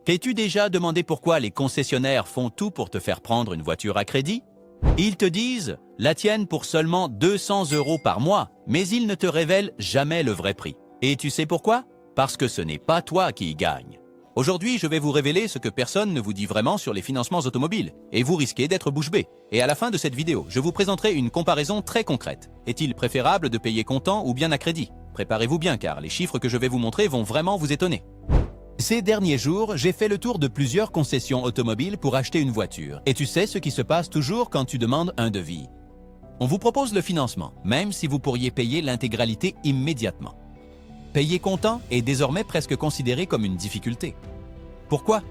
T'es-tu déjà demandé pourquoi les concessionnaires font tout pour te faire prendre une voiture à crédit? Ils te disent « la tienne pour seulement 200 € par mois », mais ils ne te révèlent jamais le vrai prix. Et tu sais pourquoi? Parce que ce n'est pas toi qui y gagne. Aujourd'hui, je vais vous révéler ce que personne ne vous dit vraiment sur les financements automobiles, et vous risquez d'être bouche bée. Et à la fin de cette vidéo, je vous présenterai une comparaison très concrète. Est-il préférable de payer comptant ou bien à crédit? Préparez-vous bien car les chiffres que je vais vous montrer vont vraiment vous étonner. Ces derniers jours, j'ai fait le tour de plusieurs concessions automobiles pour acheter une voiture. Et tu sais ce qui se passe toujours quand tu demandes un devis. On vous propose le financement, même si vous pourriez payer l'intégralité immédiatement. Payer comptant est désormais presque considéré comme une difficulté. Pourquoi?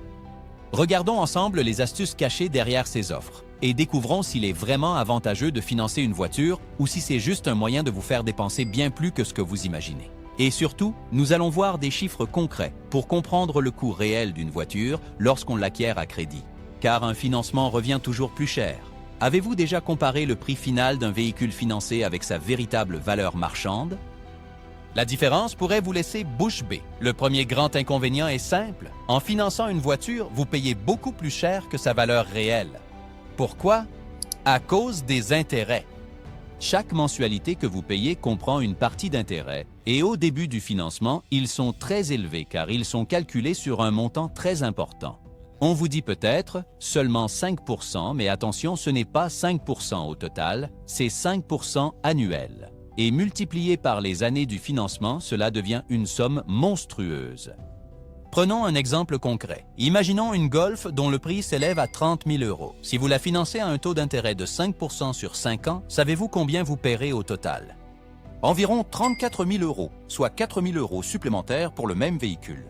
Regardons ensemble les astuces cachées derrière ces offres et découvrons s'il est vraiment avantageux de financer une voiture ou si c'est juste un moyen de vous faire dépenser bien plus que ce que vous imaginez. Et surtout, nous allons voir des chiffres concrets pour comprendre le coût réel d'une voiture lorsqu'on l'acquiert à crédit. Car un financement revient toujours plus cher. Avez-vous déjà comparé le prix final d'un véhicule financé avec sa véritable valeur marchande? La différence pourrait vous laisser bouche bée. Le premier grand inconvénient est simple. En finançant une voiture, vous payez beaucoup plus cher que sa valeur réelle. Pourquoi? À cause des intérêts. Chaque mensualité que vous payez comprend une partie d'intérêt et au début du financement, ils sont très élevés car ils sont calculés sur un montant très important. On vous dit peut-être seulement 5%, mais attention, ce n'est pas 5% au total, c'est 5% annuel. Et multiplié par les années du financement, cela devient une somme monstrueuse. Prenons un exemple concret. Imaginons une Golf dont le prix s'élève à 30 000 €. Si vous la financez à un taux d'intérêt de 5% sur 5 ans, savez-vous combien vous paierez au total? Environ 34 000 €, soit 4 000 € supplémentaires pour le même véhicule.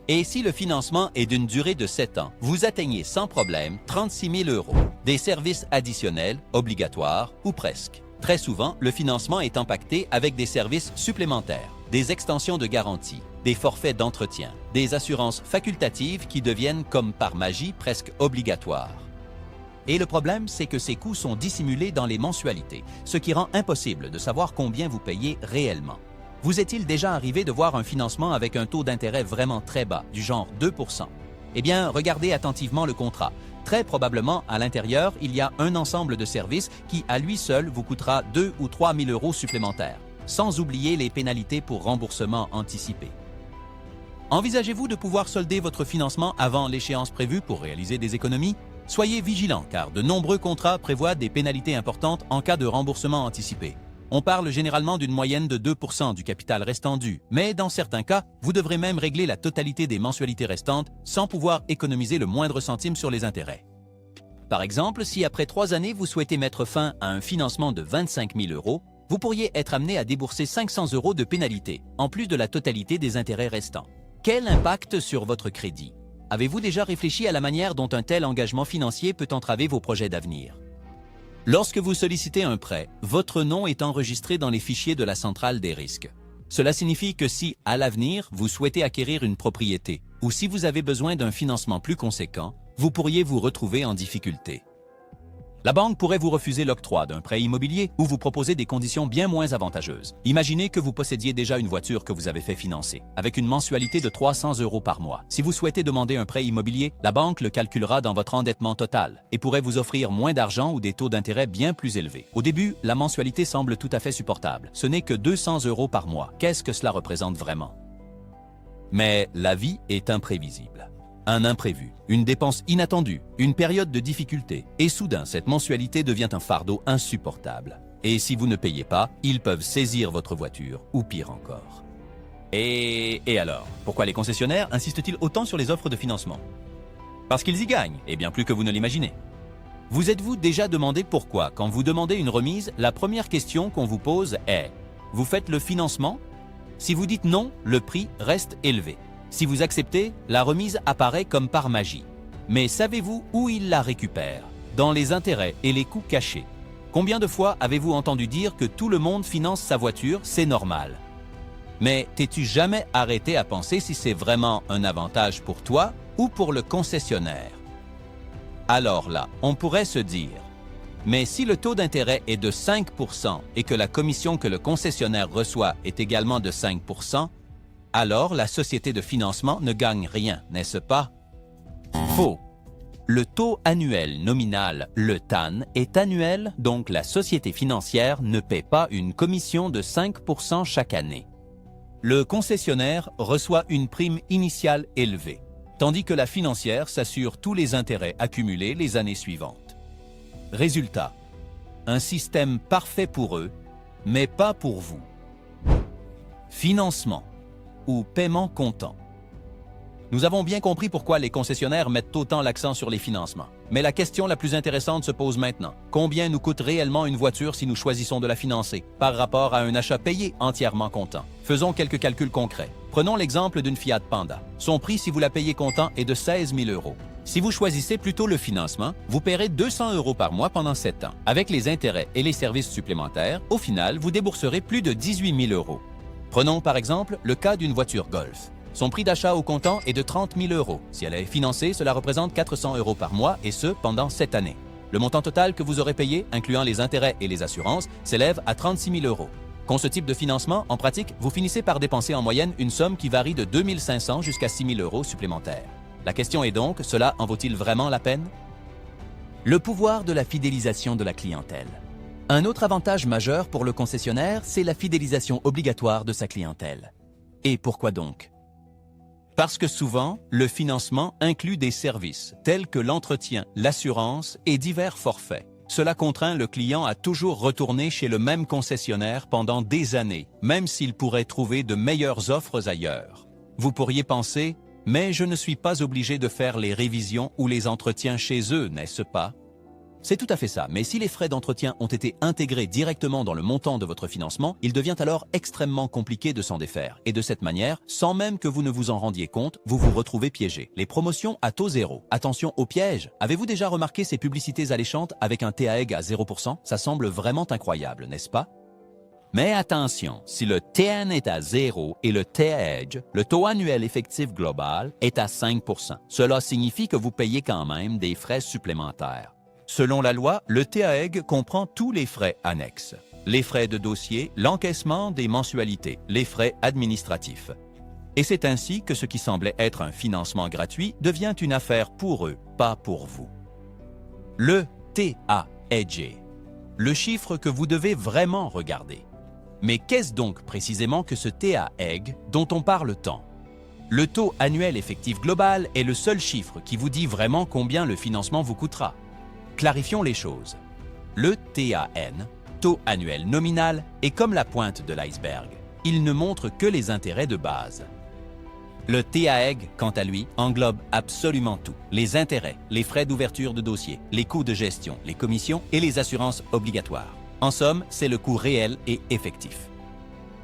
Et si le financement est d'une durée de 7 ans, vous atteignez sans problème 36 000 €, des services additionnels, obligatoires ou presque. Très souvent, le financement est impacté avec des services supplémentaires, des extensions de garantie, des forfaits d'entretien, des assurances facultatives qui deviennent comme par magie presque obligatoires. Et le problème, c'est que ces coûts sont dissimulés dans les mensualités, ce qui rend impossible de savoir combien vous payez réellement. Vous est-il déjà arrivé de voir un financement avec un taux d'intérêt vraiment très bas, du genre 2%? Eh bien, regardez attentivement le contrat. Très probablement, à l'intérieur, il y a un ensemble de services qui, à lui seul, vous coûtera 2 ou 3 000 € supplémentaires, sans oublier les pénalités pour remboursement anticipé. Envisagez-vous de pouvoir solder votre financement avant l'échéance prévue pour réaliser des économies? Soyez vigilants, car de nombreux contrats prévoient des pénalités importantes en cas de remboursement anticipé. On parle généralement d'une moyenne de 2% du capital restant dû, mais dans certains cas, vous devrez même régler la totalité des mensualités restantes sans pouvoir économiser le moindre centime sur les intérêts. Par exemple, si après 3 années vous souhaitez mettre fin à un financement de 25 000 €, vous pourriez être amené à débourser 500 € de pénalité, en plus de la totalité des intérêts restants. Quel impact sur votre crédit? Avez-vous déjà réfléchi à la manière dont un tel engagement financier peut entraver vos projets d'avenir? Lorsque vous sollicitez un prêt, votre nom est enregistré dans les fichiers de la centrale des risques. Cela signifie que si, à l'avenir, vous souhaitez acquérir une propriété ou si vous avez besoin d'un financement plus conséquent, vous pourriez vous retrouver en difficulté. La banque pourrait vous refuser l'octroi d'un prêt immobilier ou vous proposer des conditions bien moins avantageuses. Imaginez que vous possédiez déjà une voiture que vous avez fait financer, avec une mensualité de 300 € par mois. Si vous souhaitez demander un prêt immobilier, la banque le calculera dans votre endettement total et pourrait vous offrir moins d'argent ou des taux d'intérêt bien plus élevés. Au début, la mensualité semble tout à fait supportable. Ce n'est que 200 € par mois. Qu'est-ce que cela représente vraiment? Mais la vie est imprévisible. Un imprévu, une dépense inattendue, une période de difficulté, et soudain cette mensualité devient un fardeau insupportable. Et si vous ne payez pas, ils peuvent saisir votre voiture, ou pire encore. Et alors, pourquoi les concessionnaires insistent-ils autant sur les offres de financement? Parce qu'ils y gagnent, et bien plus que vous ne l'imaginez. Vous êtes-vous déjà demandé pourquoi, quand vous demandez une remise, la première question qu'on vous pose est « Vous faites le financement ?» Si vous dites non, le prix reste élevé. Si vous acceptez, la remise apparaît comme par magie. Mais savez-vous où ils la récupèrent? Dans les intérêts et les coûts cachés. Combien de fois avez-vous entendu dire que tout le monde finance sa voiture, c'est normal? Mais t'es-tu jamais arrêté à penser si c'est vraiment un avantage pour toi ou pour le concessionnaire? Alors là, on pourrait se dire, mais si le taux d'intérêt est de 5% et que la commission que le concessionnaire reçoit est également de 5%, alors la société de financement ne gagne rien, n'est-ce pas? Faux. Le taux annuel nominal, le TAN, est annuel, donc la société financière ne paie pas une commission de 5% chaque année. Le concessionnaire reçoit une prime initiale élevée, tandis que la financière s'assure tous les intérêts accumulés les années suivantes. Résultat, un système parfait pour eux, mais pas pour vous. Financement ou paiement comptant. Nous avons bien compris pourquoi les concessionnaires mettent autant l'accent sur les financements. Mais la question la plus intéressante se pose maintenant. Combien nous coûte réellement une voiture si nous choisissons de la financer, par rapport à un achat payé entièrement comptant? Faisons quelques calculs concrets. Prenons l'exemple d'une Fiat Panda. Son prix, si vous la payez comptant, est de 16 000 €. Si vous choisissez plutôt le financement, vous paierez 200 € par mois pendant 7 ans. Avec les intérêts et les services supplémentaires, au final, vous débourserez plus de 18 000 €. Prenons par exemple le cas d'une voiture Golf. Son prix d'achat au comptant est de 30 000 €. Si elle est financée, cela représente 400 € par mois et ce, pendant 7 années. Le montant total que vous aurez payé, incluant les intérêts et les assurances, s'élève à 36 000 €. Con ce type de financement, en pratique, vous finissez par dépenser en moyenne une somme qui varie de 2 500 jusqu'à 6 000 € supplémentaires. La question est donc, cela en vaut-il vraiment la peine? Le pouvoir de la fidélisation de la clientèle. Un autre avantage majeur pour le concessionnaire, c'est la fidélisation obligatoire de sa clientèle. Et pourquoi donc? Parce que souvent, le financement inclut des services tels que l'entretien, l'assurance et divers forfaits. Cela contraint le client à toujours retourner chez le même concessionnaire pendant des années, même s'il pourrait trouver de meilleures offres ailleurs. Vous pourriez penser, mais je ne suis pas obligé de faire les révisions ou les entretiens chez eux, n'est-ce pas? C'est tout à fait ça, mais si les frais d'entretien ont été intégrés directement dans le montant de votre financement, il devient alors extrêmement compliqué de s'en défaire. Et de cette manière, sans même que vous ne vous en rendiez compte, vous vous retrouvez piégé. Les promotions à taux zéro. Attention au piège. Avez-vous déjà remarqué ces publicités alléchantes avec un TAEG à 0%? Ça semble vraiment incroyable, n'est-ce pas? Mais attention, si le TN est à 0 et le TAEG, le taux annuel effectif global, est à 5%. Cela signifie que vous payez quand même des frais supplémentaires. Selon la loi, le TAEG comprend tous les frais annexes. Les frais de dossier, l'encaissement des mensualités, les frais administratifs. Et c'est ainsi que ce qui semblait être un financement gratuit devient une affaire pour eux, pas pour vous. Le TAEG. Le chiffre que vous devez vraiment regarder. Mais qu'est-ce donc précisément que ce TAEG dont on parle tant? Le taux annuel effectif global est le seul chiffre qui vous dit vraiment combien le financement vous coûtera. Clarifions les choses. Le TAN, taux annuel nominal, est comme la pointe de l'iceberg. Il ne montre que les intérêts de base. Le TAEG, quant à lui, englobe absolument tout. Les intérêts, les frais d'ouverture de dossier, les coûts de gestion, les commissions et les assurances obligatoires. En somme, c'est le coût réel et effectif.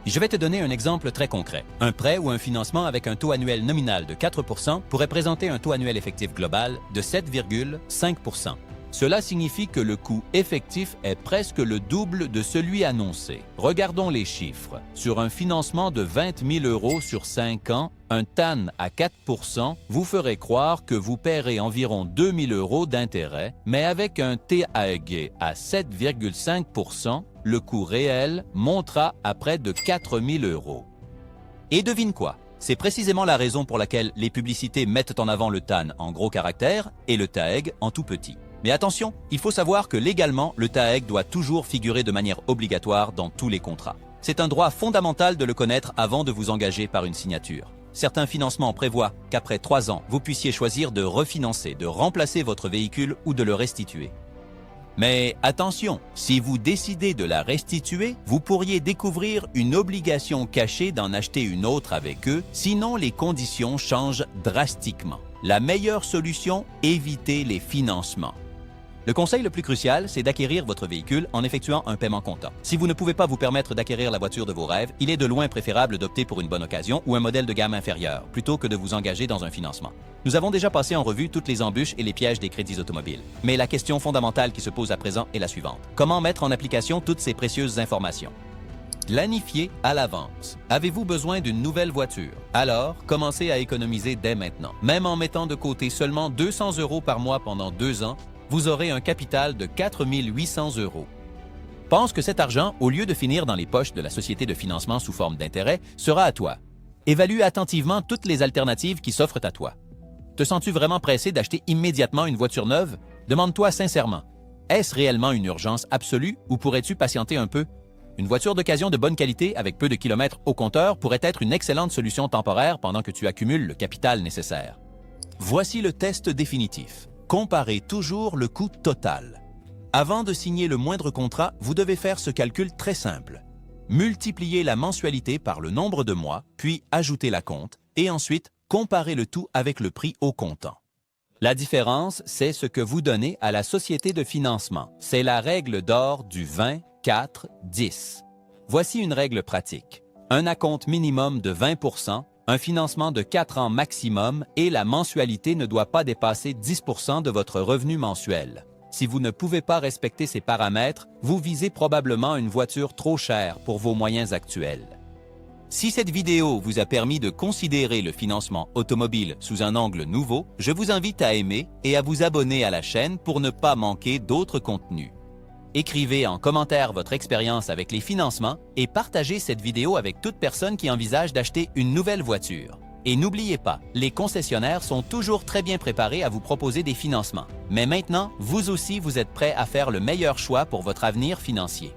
Je vais te donner un exemple très concret. Un prêt ou un financement avec un taux annuel nominal de 4% pourrait présenter un taux annuel effectif global de 7,5%. Cela signifie que le coût effectif est presque le double de celui annoncé. Regardons les chiffres. Sur un financement de 20 000 € sur 5 ans, un TAN à 4% vous ferait croire que vous paierez environ 2 000 € d'intérêt, mais avec un TAEG à 7,5%, le coût réel montera à près de 4 000 €. Et devine quoi? C'est précisément la raison pour laquelle les publicités mettent en avant le TAN en gros caractères et le TAEG en tout petit. Mais attention, il faut savoir que légalement, le TAEG doit toujours figurer de manière obligatoire dans tous les contrats. C'est un droit fondamental de le connaître avant de vous engager par une signature. Certains financements prévoient qu'après 3 ans, vous puissiez choisir de refinancer, de remplacer votre véhicule ou de le restituer. Mais attention, si vous décidez de la restituer, vous pourriez découvrir une obligation cachée d'en acheter une autre avec eux, sinon les conditions changent drastiquement. La meilleure solution, évitez les financements. Le conseil le plus crucial, c'est d'acquérir votre véhicule en effectuant un paiement comptant. Si vous ne pouvez pas vous permettre d'acquérir la voiture de vos rêves, il est de loin préférable d'opter pour une bonne occasion ou un modèle de gamme inférieur, plutôt que de vous engager dans un financement. Nous avons déjà passé en revue toutes les embûches et les pièges des crédits automobiles. Mais la question fondamentale qui se pose à présent est la suivante. Comment mettre en application toutes ces précieuses informations? Planifiez à l'avance. Avez-vous besoin d'une nouvelle voiture? Alors, commencez à économiser dès maintenant. Même en mettant de côté seulement 200 € par mois pendant 2 ans, vous aurez un capital de 4 800 €. Pense que cet argent, au lieu de finir dans les poches de la société de financement sous forme d'intérêt, sera à toi. Évalue attentivement toutes les alternatives qui s'offrent à toi. Te sens-tu vraiment pressé d'acheter immédiatement une voiture neuve? Demande-toi sincèrement, est-ce réellement une urgence absolue ou pourrais-tu patienter un peu? Une voiture d'occasion de bonne qualité avec peu de kilomètres au compteur pourrait être une excellente solution temporaire pendant que tu accumules le capital nécessaire. Voici le test définitif. Comparez toujours le coût total. Avant de signer le moindre contrat, vous devez faire ce calcul très simple. Multipliez la mensualité par le nombre de mois, puis ajoutez la compte, et ensuite comparez le tout avec le prix au comptant. La différence, c'est ce que vous donnez à la société de financement. C'est la règle d'or du 20, 4, 10. Voici une règle pratique. Un acompte minimum de 20%, un financement de 4 ans maximum et la mensualité ne doit pas dépasser 10% de votre revenu mensuel. Si vous ne pouvez pas respecter ces paramètres, vous visez probablement une voiture trop chère pour vos moyens actuels. Si cette vidéo vous a permis de considérer le financement automobile sous un angle nouveau, je vous invite à aimer et à vous abonner à la chaîne pour ne pas manquer d'autres contenus. Écrivez en commentaire votre expérience avec les financements et partagez cette vidéo avec toute personne qui envisage d'acheter une nouvelle voiture. Et n'oubliez pas, les concessionnaires sont toujours très bien préparés à vous proposer des financements. Mais maintenant, vous aussi, vous êtes prêts à faire le meilleur choix pour votre avenir financier.